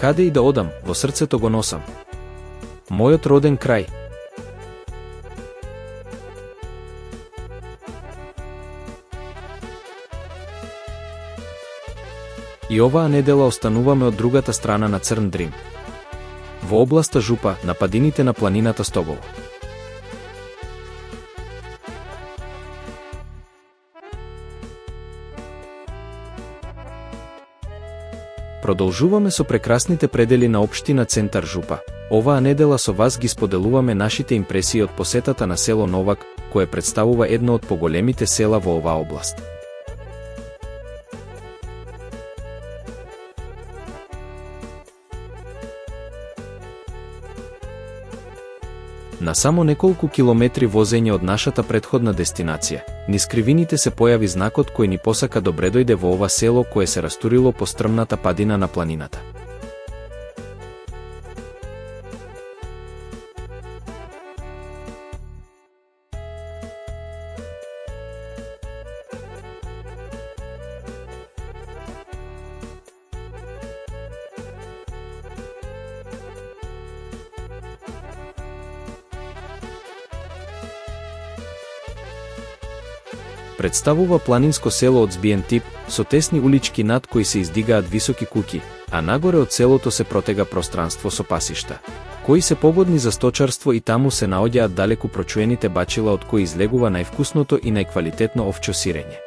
Каде и да одам, во срцето го носам. Мојот роден крај. И оваа недела остануваме од другата страна на Црн Дрим. Во областа Жупа, на падините на планината Стогово. Продолжуваме со прекрасните предели на општина Центар Жупа. Оваа недела со вас ги споделуваме нашите импресии од посетата на село Новак, кое представува едно од поголемите села во оваа област. На само неколку километри возење од нашата претходна дестинација, низ кривините се појави знакот кој ни посака добре дојде во ова село кое се растурило по стрмната падина на планината. Представува планинско село од збиен тип, со тесни улички над кои се издигаат високи куќи, а нагоре од селото се протега пространство со пасишта, кои се погодни за сточарство и таму се наоѓаат далеку прочуените бачила од кои излегува највкусното и најквалитетно овчо сирење.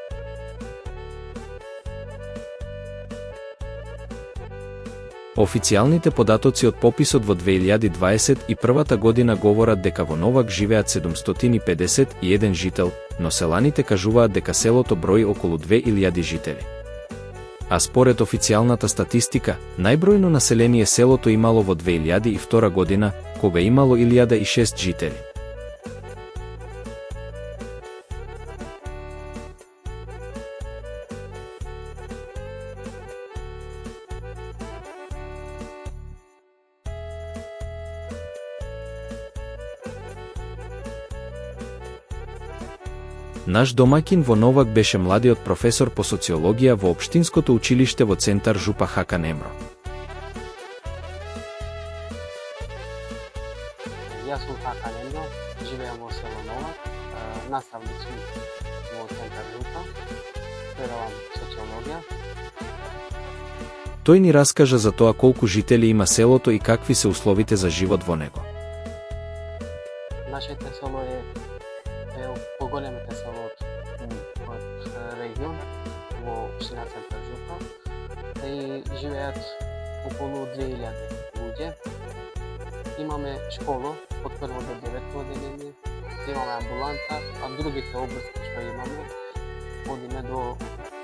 Официјалните податоци од пописот во 2021 година говорат дека во Новак живеат 751 жител, но селаните кажуваат дека селото брои околу 2000 жители. А според официјалната статистика, најбројно население селото имало во 2002 година, кога имало 1006 жители. Наш домаќин во Новак беше младиот професор по социологија во општинското училиште во Центар Жупа Хакан Емро. Јас сум Хакан Емро, живеам во село Новак, наставник сум во Центар Жупа, предавам социологија. Тој ни раскажа за тоа колку жители има селото и какви се условите за живот во него. Нашето село е поголемите село од регион во општина Центар Жупа и живеат околу 2000 луѓе. Имаме школа од 1 до 9 години, имаме амбуланта, а другите области што имаме одиме до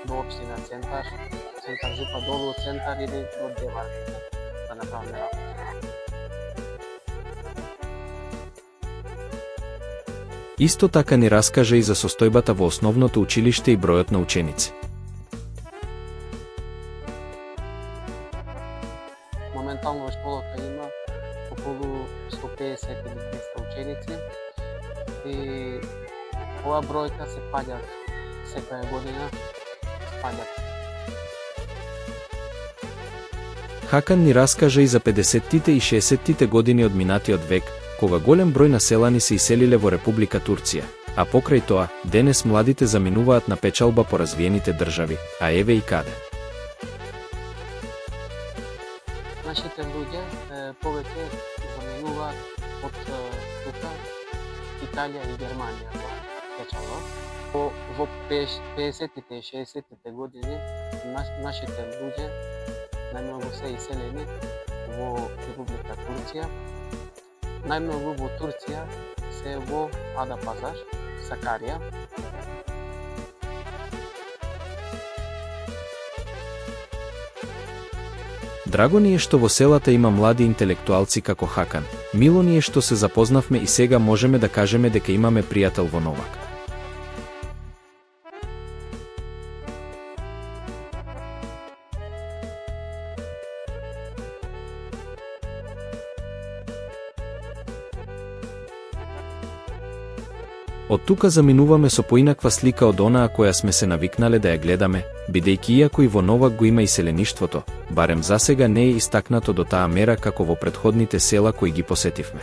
општина Центар, Центар Жупа долу Центар или до Деварка да направиме работа. Исто така ни раскажа и за состојбата во основното училиште и бројот на ученици. Моментално во школата има околу 150 или 200 ученици и оваа бројка се паѓа секоја година, паѓа. Хакан ни раскажа и за 50-тите и 60-тите години од минатиот век, кога голем број населани се иселиле во Република Турција, а покрај тоа, денес младите заминуваат на печалба по развиените држави, а еве и каде. Нашите луѓе повеќе заминуваат од тука, Италија и Германија за печалба. Во 50-тите и 60-тите години нашите луѓе најмногу се иселени во Република Турција. Најмногу во Турција се во Адапазар, Сакарија. Драго ни е што во селата има млади интелектуалци како Хакан. Мило ни е што се запознавме и сега можеме да кажеме дека имаме пријател во Новак. Од тука заминуваме со поинаква слика од онаа која сме се навикнале да ја гледаме, бидејќи иако и во Новак го има иселеништвото, барем засега не е истакнато до таа мера како во претходните села кои ги посетивме.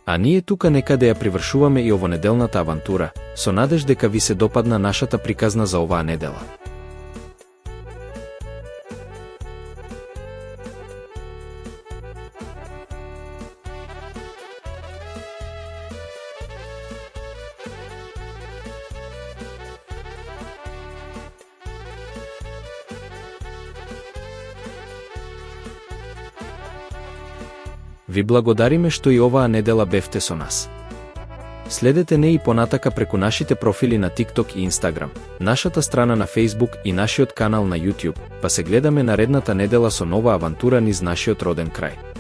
А ние тука некаде ја привршуваме и овонеделната авантура, со надеж дека ви се допадна нашата приказна за оваа недела. Ви благодариме што и оваа недела бевте со нас. Следете не и понатака преку нашите профили на TikTok и Instagram, нашата страна на Facebook и нашиот канал на YouTube, па се гледаме наредната недела со нова авантура низ нашиот роден крај.